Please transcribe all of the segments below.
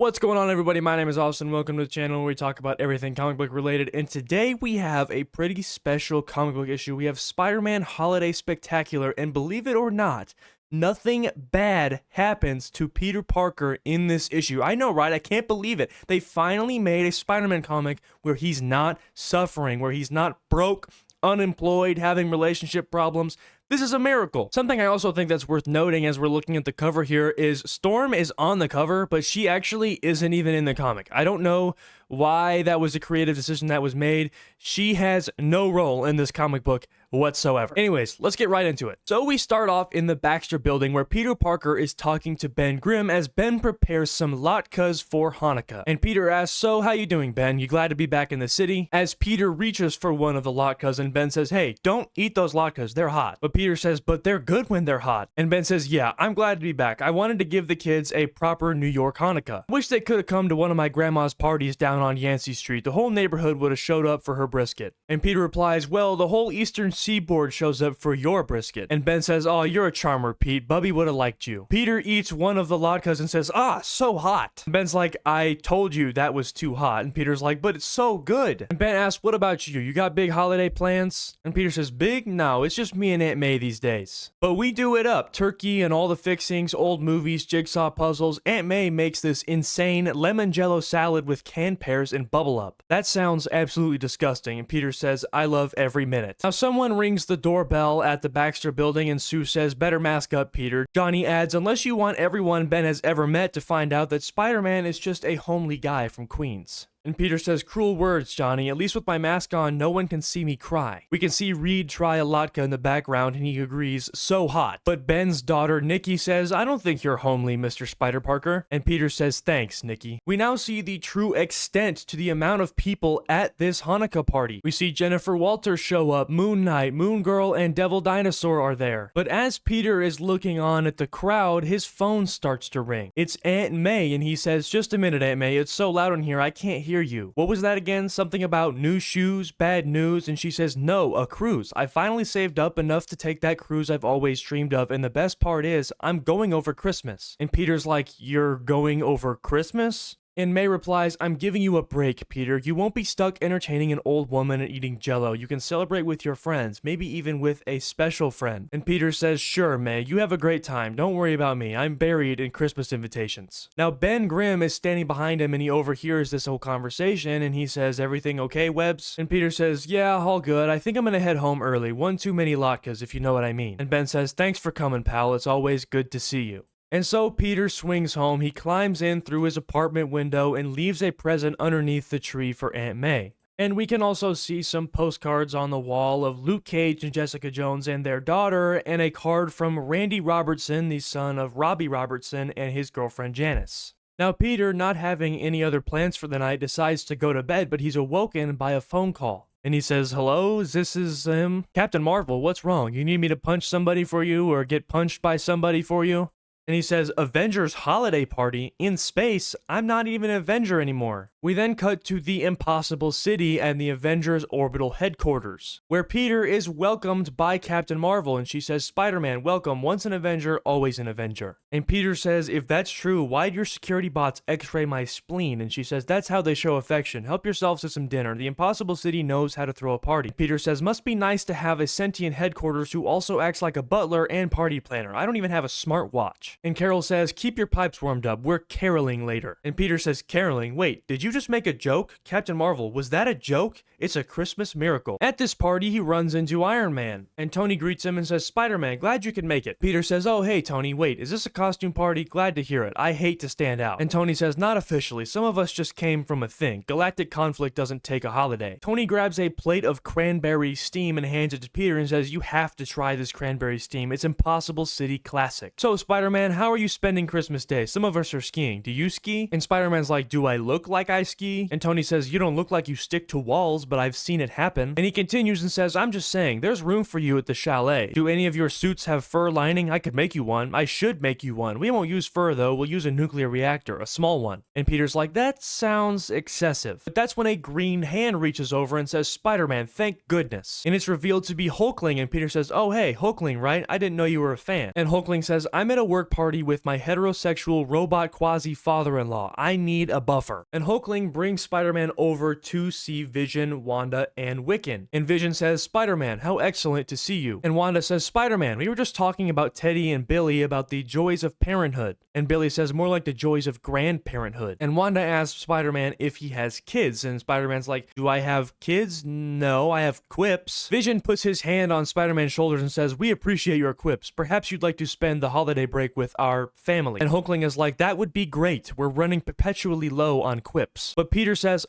What's going on, everybody? My name is Austin. Welcome to the channel where we talk about everything comic book related. And today we have a pretty special comic book issue. We have Spider-Man Holiday Spectacular, and believe it or not, nothing bad happens to Peter Parker in this issue. I know, right? I can't believe it. They finally made a Spider-Man comic where he's not suffering, where he's not broke, unemployed, having relationship problems. This is a miracle. Something I also think that's worth noting as we're looking at the cover here is Storm is on the cover, but she actually isn't even in the comic. I don't know why that was a creative decision that was made. She has no role in this comic book whatsoever. Anyways, let's get right into it. So we start off in the Baxter building where Peter Parker is talking to Ben Grimm as Ben prepares some latkes for Hanukkah. And Peter asks, "So how you doing, Ben? You glad to be back in the city?" As Peter reaches for one of the latkes and Ben says, "Hey, don't eat those latkes, they're hot." But Peter says, "But they're good when they're hot." And Ben says, "Yeah, I'm glad to be back. I wanted to give the kids a proper New York Hanukkah. Wish they could have come to one of my grandma's parties down on Yancey Street. The whole neighborhood would have showed up for her brisket." And Peter replies, "Well, the whole eastern seaboard shows up for your brisket." And Ben says, "Oh, you're a charmer, Pete. Bubby would have liked you." Peter eats one of the latkes and says, "Ah, so hot." And Ben's like, "I told you that was too hot." And Peter's like, "But it's so good." And Ben asks, "What about you? You got big holiday plans?" And Peter says, "Big? No, it's just me and Aunt May these days. But we do it up. Turkey and all the fixings, old movies, jigsaw puzzles. Aunt May makes this insane lemon jello salad with canned pears and bubble up. That sounds absolutely disgusting." And Peter says, "I love every minute." Now someone rings the doorbell at the Baxter building and Sue says, "Better mask up, Peter." Johnny adds, "Unless you want everyone Ben has ever met to find out that Spider-Man is just a homely guy from Queens." And Peter says, "Cruel words, Johnny. At least with my mask on, no one can see me cry." We can see Reed try a latke in the background and he agrees, "So hot." But Ben's daughter, Nikki, says, "I don't think you're homely, Mr. Spider Parker." And Peter says, "Thanks, Nikki." We now see the true extent to the amount of people at this Hanukkah party. We see Jennifer Walters show up, Moon Knight, Moon Girl, and Devil Dinosaur are there. But as Peter is looking on at the crowd, his phone starts to ring. It's Aunt May and he says, "Just a minute, Aunt May. It's so loud in here, I can't hear you. What was that again? Something about new shoes, bad news?" And she says, "No, a cruise. I finally saved up enough to take that cruise I've always dreamed of, and the best part is, I'm going over Christmas." And Peter's like, "You're going over Christmas?" And May replies, "I'm giving you a break, Peter. You won't be stuck entertaining an old woman and eating jello. You can celebrate with your friends, maybe even with a special friend." And Peter says, "Sure, May, you have a great time. Don't worry about me. I'm buried in Christmas invitations." Now, Ben Grimm is standing behind him and he overhears this whole conversation and he says, "Everything okay, Webbs?" And Peter says, "Yeah, all good. I think I'm gonna head home early. One too many latkes, if you know what I mean." And Ben says, "Thanks for coming, pal. It's always good to see you." And so Peter swings home, he climbs in through his apartment window and leaves a present underneath the tree for Aunt May. And we can also see some postcards on the wall of Luke Cage and Jessica Jones and their daughter, and a card from Randy Robertson, the son of Robbie Robertson, and his girlfriend Janice. Now Peter, not having any other plans for the night, decides to go to bed, but he's awoken by a phone call. And he says, "Hello, this is him? Captain Marvel, what's wrong? You need me to punch somebody for you or get punched by somebody for you?" And he says, "Avengers holiday party in space? I'm not even an Avenger anymore." We then cut to the Impossible City and the Avengers orbital headquarters, where Peter is welcomed by Captain Marvel, and she says, "Spider-Man, welcome, once an Avenger, always an Avenger." And Peter says, "If that's true, why'd your security bots x-ray my spleen?" And she says, "That's how they show affection. Help yourselves to some dinner. The Impossible City knows how to throw a party." Peter says, "Must be nice to have a sentient headquarters who also acts like a butler and party planner. I don't even have a smart watch." And Carol says, "Keep your pipes warmed up. We're caroling later." And Peter says, "Caroling? Wait, did you just make a joke? Captain Marvel, was that a joke? It's a Christmas miracle." At this party, he runs into Iron Man, and Tony greets him and says, "Spider-Man, glad you could make it." Peter says, "Oh, hey, Tony, wait, is this a costume party? Glad to hear it. I hate to stand out." And Tony says, "Not officially. Some of us just came from a thing. Galactic conflict doesn't take a holiday." Tony grabs a plate of cranberry steam and hands it to Peter and says, "You have to try this cranberry steam. It's Impossible City classic." "So, Spider-Man, how are you spending Christmas Day? Some of us are skiing. Do you ski?" And Spider-Man's like, "Do I look like I guy ski? And Tony says, you don't look like you stick to walls, but I've seen it happen. And he continues and says, I'm just saying, there's room for you at the chalet. Do any of your suits have fur lining? I could make you one. I should make you one. We won't use fur though, we'll use a nuclear reactor, a small one. And Peter's like, that sounds excessive. But that's when a green hand reaches over and says, Spider-Man, thank goodness. And it's revealed to be Hulkling, and Peter says, oh hey, Hulkling, right? I didn't know you were a fan. And Hulkling says, I'm at a work party with my heterosexual robot quasi-father-in-law. I need a buffer. And Hulkling brings Spider-Man over to see Vision, Wanda, and Wiccan. And Vision says, Spider-Man, how excellent to see you. And Wanda says, Spider-Man, we were just talking about Teddy and Billy about the joys of parenthood. And Billy says, more like the joys of grandparenthood. And Wanda asks Spider-Man if he has kids. And Spider-Man's like, do I have kids? No, I have quips. Vision puts his hand on Spider-Man's shoulders and says, we appreciate your quips. Perhaps you'd like to spend the holiday break with our family. And Hulkling is like, that would be great. We're running perpetually low on quips. But Peter says,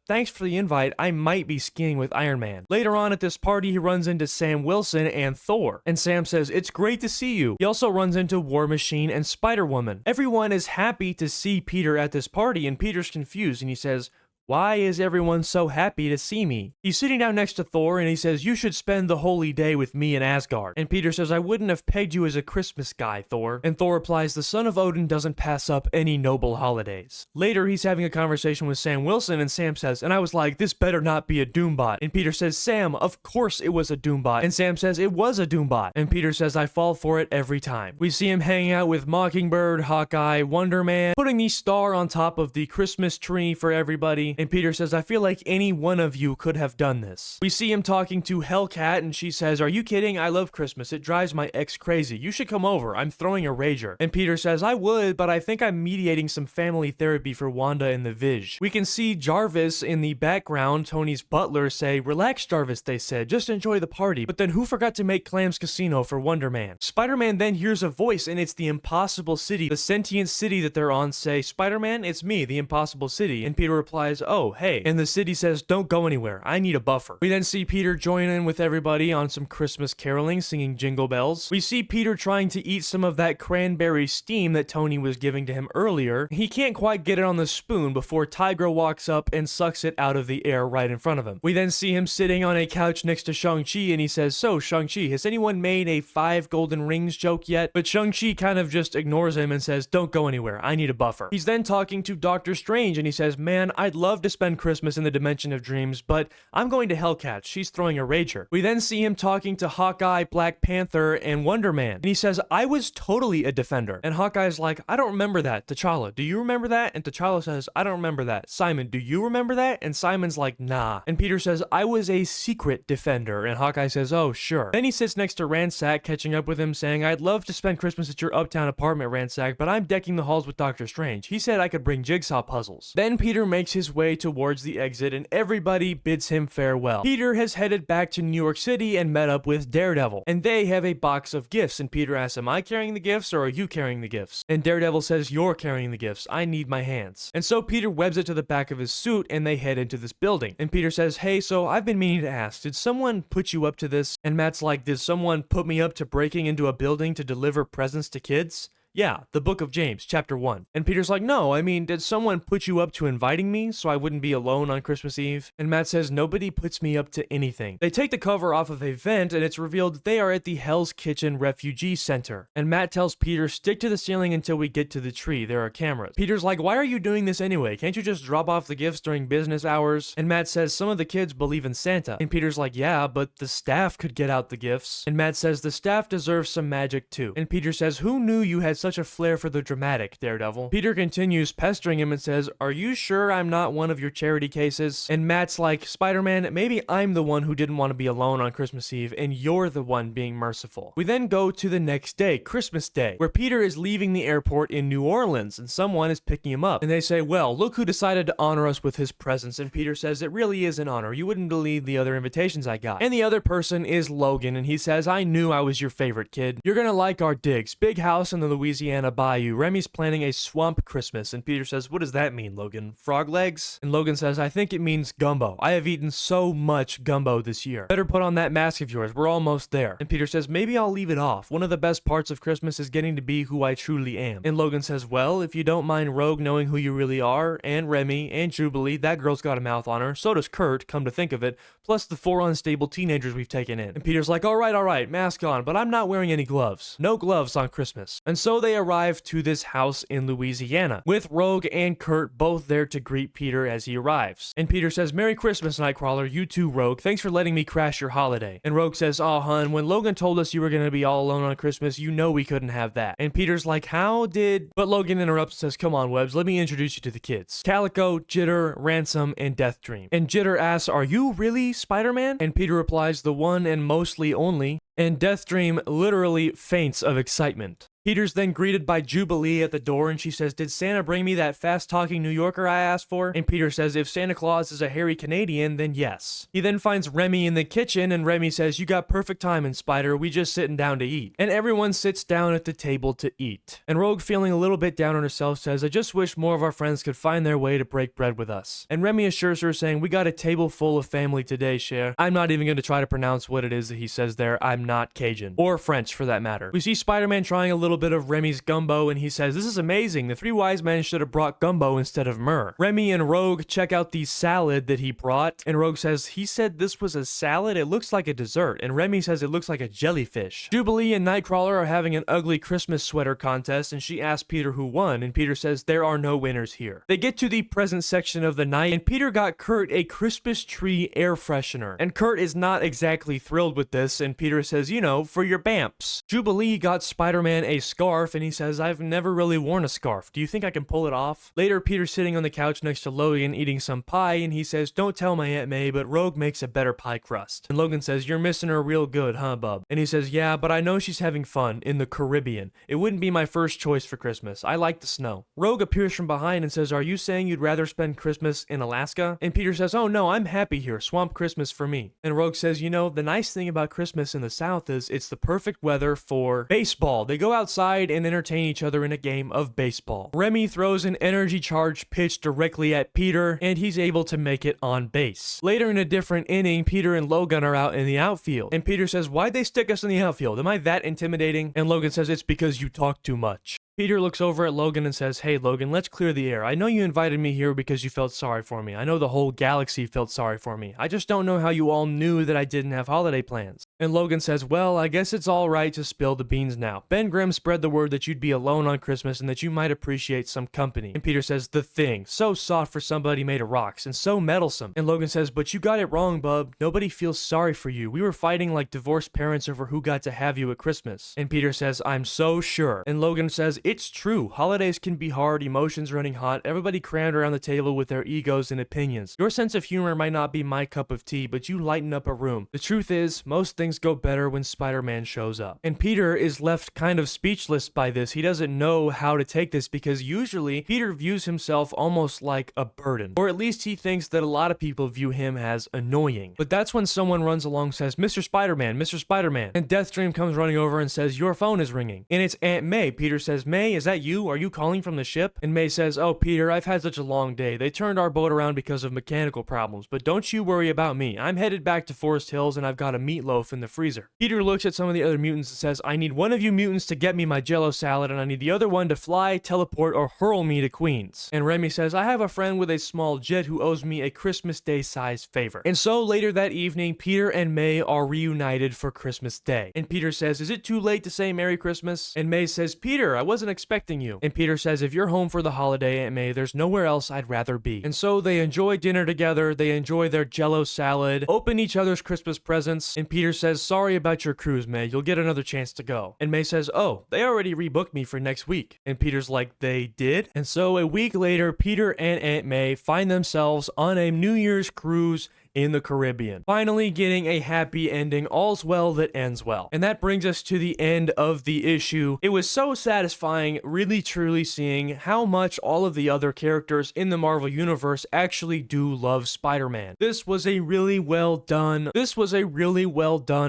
thanks for the invite. I might be skiing with Iron Man. Later on at this party, he runs into Sam Wilson and Thor. And Sam says, it's great to see you. He also runs into War Machine and Spider-Woman. Everyone is happy to see Peter at this party, and Peter's confused, and he says, why is everyone so happy to see me? He's sitting down next to Thor and he says, you should spend the holy day with me in Asgard. And Peter says, I wouldn't have pegged you as a Christmas guy, Thor. And Thor replies, the son of Odin doesn't pass up any noble holidays. Later, he's having a conversation with Sam Wilson, and Sam says, and I was like, this better not be a Doombot. And Peter says, Sam, of course it was a Doombot. And Sam says, it was a Doombot. And Peter says, I fall for it every time. We see him hanging out with Mockingbird, Hawkeye, Wonder Man, putting the star on top of the Christmas tree for everybody. And Peter says, I feel like any one of you could have done this. We see him talking to Hellcat, and she says, are you kidding? I love Christmas. It drives my ex crazy. You should come over. I'm throwing a rager. And Peter says, I would, but I think I'm mediating some family therapy for Wanda and the Viz. We can see Jarvis in the background, Tony's butler, say, relax, Jarvis, they said. Just enjoy the party. But then who forgot to make Clam's Casino for Wonder Man? Spider-Man then hears a voice, and it's the Impossible City, the sentient city that they're on, say, Spider-Man, it's me, the Impossible City. And Peter replies, oh, hey. And the city says, don't go anywhere. I need a buffer. We then see Peter join in with everybody on some Christmas caroling, singing Jingle Bells. We see Peter trying to eat some of that cranberry steam that Tony was giving to him earlier. He can't quite get it on the spoon before Tigra walks up and sucks it out of the air right in front of him. We then see him sitting on a couch next to Shang-Chi, and he says, so, Shang-Chi, has anyone made a 5 golden rings joke yet? But Shang-Chi kind of just ignores him and says, don't go anywhere. I need a buffer. He's then talking to Doctor Strange, and he says, man, I'd love to spend Christmas in the Dimension of Dreams, but I'm going to Hellcat. She's throwing a rager. We then see him talking to Hawkeye, Black Panther, and Wonder Man. And he says, I was totally a defender. And Hawkeye's like, I don't remember that. T'Challa, do you remember that? And T'Challa says, I don't remember that. Simon, do you remember that? And Simon's like, nah. And Peter says, I was a secret defender. And Hawkeye says, oh, sure. Then he sits next to Ransack, catching up with him, saying, I'd love to spend Christmas at your uptown apartment, Ransack, but I'm decking the halls with Doctor Strange. He said I could bring jigsaw puzzles. Then Peter makes his way towards the exit, and everybody bids him farewell. Peter has headed back to New York City and met up with Daredevil, and they have a box of gifts, and Peter asks, am I carrying the gifts or are you carrying the gifts? And Daredevil says, you're carrying the gifts. I need my hands. And so Peter webs it to the back of his suit, and they head into this building. And Peter says, hey, so I've been meaning to ask, did someone put you up to this? And Matt's like, did someone put me up to breaking into a building to deliver presents to kids? Yeah, the book of James, chapter 1. And Peter's like, no, I mean, did someone put you up to inviting me so I wouldn't be alone on Christmas Eve? And Matt says, nobody puts me up to anything. They take the cover off of a vent, and it's revealed that they are at the Hell's Kitchen Refugee Center. And Matt tells Peter, stick to the ceiling until we get to the tree. There are cameras. Peter's like, why are you doing this anyway? Can't you just drop off the gifts during business hours? And Matt says, some of the kids believe in Santa. And Peter's like, yeah, but the staff could get out the gifts. And Matt says, the staff deserves some magic too. And Peter says, who knew you had such a flair for the dramatic, Daredevil? Peter continues pestering him and says, are you sure I'm not one of your charity cases? And Matt's like, Spider-Man, maybe I'm the one who didn't want to be alone on Christmas Eve, and you're the one being merciful. We then go to the next day, Christmas Day, where Peter is leaving the airport in New Orleans, and someone is picking him up. And they say, well, look who decided to honor us with his presence. And Peter says, it really is an honor. You wouldn't believe the other invitations I got. And the other person is Logan, and he says, I knew I was your favorite kid. You're gonna like our digs. Big house in the Louisiana Louisiana bayou. Remy's planning a swamp Christmas, and Peter says, what does that mean, Logan? Frog legs? And Logan says, I think it means gumbo. I have eaten so much gumbo this year. Better put on that mask of yours. We're almost there. And Peter says, maybe I'll leave it off. One of the best parts of Christmas is getting to be who I truly am. And Logan says, well, if you don't mind Rogue knowing who you really are, and Remy, and Jubilee, that girl's got a mouth on her. So does Kurt, come to think of it, plus the 4 unstable teenagers we've taken in. And Peter's like, all right, mask on, but I'm not wearing any gloves. No gloves on Christmas. And so they arrive to this house in Louisiana, with Rogue and Kurt both there to greet Peter as he arrives. And Peter says, Merry Christmas, Nightcrawler. You too, Rogue. Thanks for letting me crash your holiday. And Rogue says, aw, hun, when Logan told us you were gonna be all alone on Christmas, you know we couldn't have that. And Peter's like, how did... But Logan interrupts and says, come on, Webbs, let me introduce you to the kids. Calico, Jitter, Ransom, and Death Dream. And Jitter asks, are you really Spider-Man? And Peter replies, the one and mostly only. And Death Dream literally faints of excitement. Peter's then greeted by Jubilee at the door, and she says, did Santa bring me that fast-talking New Yorker I asked for? And Peter says, if Santa Claus is a hairy Canadian, then yes. He then finds Remy in the kitchen, and Remy says, you got perfect timing, Spider. We just sitting down to eat. And everyone sits down at the table to eat. And Rogue, feeling a little bit down on herself, says, I just wish more of our friends could find their way to break bread with us. And Remy assures her, saying, we got a table full of family today, Cher. I'm not even going to try to pronounce what it is that he says there. I'm not Cajun. Or French, for that matter. We see Spider-Man trying a little bit of Remy's gumbo, and he says, this is amazing. The 3 wise men should have brought gumbo instead of myrrh. Remy and Rogue check out the salad that he brought, and Rogue says, he said this was a salad? It looks like a dessert. And Remy says it looks like a jellyfish. Jubilee and Nightcrawler are having an ugly Christmas sweater contest, and she asks Peter who won, and Peter says, there are no winners here. They get to the present section of the night, and Peter got Kurt a Christmas tree air freshener. And Kurt is not exactly thrilled with this, and Peter says, you know, for your bamps. Jubilee got Spider-Man a scarf, and he says, I've never really worn a scarf. Do you think I can pull it off? Later, Peter's sitting on the couch next to Logan eating some pie, and he says, don't tell my Aunt May, but Rogue makes a better pie crust. And Logan says, you're missing her real good, huh, bub? And he says, yeah, but I know she's having fun in the Caribbean. It wouldn't be my first choice for Christmas. I like the snow. Rogue appears from behind and says, are you saying you'd rather spend Christmas in Alaska? And Peter says, oh no, I'm happy here. Swamp Christmas for me. And Rogue says, you know, the nice thing about Christmas in the South is it's the perfect weather for baseball. They go outside and entertain each other in a game of baseball. Remy throws an energy charged pitch directly at Peter, and he's able to make it on base. Later in a different inning, Peter and Logan are out in the outfield, and Peter says, why'd they stick us in the outfield? Am I that intimidating? And Logan says, it's because you talk too much. Peter looks over at Logan and says, hey Logan, let's clear the air. I know you invited me here because you felt sorry for me. I know the whole galaxy felt sorry for me. I just don't know how you all knew that I didn't have holiday plans. And Logan says, well, I guess it's all right to spill the beans now. Ben Grimm spread the word that you'd be alone on Christmas and that you might appreciate some company. And Peter says, the thing. So soft for somebody made of rocks and so meddlesome. And Logan says, but you got it wrong, bub. Nobody feels sorry for you. We were fighting like divorced parents over who got to have you at Christmas. And Peter says, I'm so sure. And Logan says, it's true. Holidays can be hard, emotions running hot, everybody crammed around the table with their egos and opinions. Your sense of humor might not be my cup of tea, but you lighten up a room. The truth is, most things go better when Spider-Man shows up. And Peter is left kind of speechless by this. He doesn't know how to take this because usually Peter views himself almost like a burden. Or at least he thinks that a lot of people view him as annoying. But that's when someone runs along and says, Mr. Spider-Man, Mr. Spider-Man. And Deathstream comes running over and says, your phone is ringing. And it's Aunt May. Peter says, May, is that you? Are you calling from the ship? And May says, oh, Peter, I've had such a long day. They turned our boat around because of mechanical problems, but don't you worry about me. I'm headed back to Forest Hills and I've got a meatloaf in the freezer. Peter looks at some of the other mutants and says, I need one of you mutants to get me my Jell-O salad and I need the other one to fly, teleport, or hurl me to Queens. And Remy says, I have a friend with a small jet who owes me a Christmas Day size favor. And so later that evening, Peter and May are reunited for Christmas Day. And Peter says, is it too late to say Merry Christmas? And May says, Peter, I wasn't expecting you. And Peter says, if you're home for the holiday, Aunt May, there's nowhere else I'd rather be. And so they enjoy dinner together, they enjoy their Jell-O salad, open each other's Christmas presents, and Peter says, sorry about your cruise, May, you'll get another chance to go. And May says, oh, they already rebooked me for next week. And Peter's like, they did? And so a week later, Peter and Aunt May find themselves on a New Year's cruise in the Caribbean. Finally getting a happy ending, all's well that ends well. And that brings us to the end of the issue. It was so satisfying, really truly seeing how much all of the other characters in the Marvel Universe actually do love Spider-Man. This was a really well done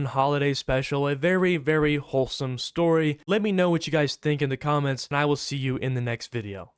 holiday special, a very, very wholesome story. Let me know what you guys think in the comments, and I will see you in the next video.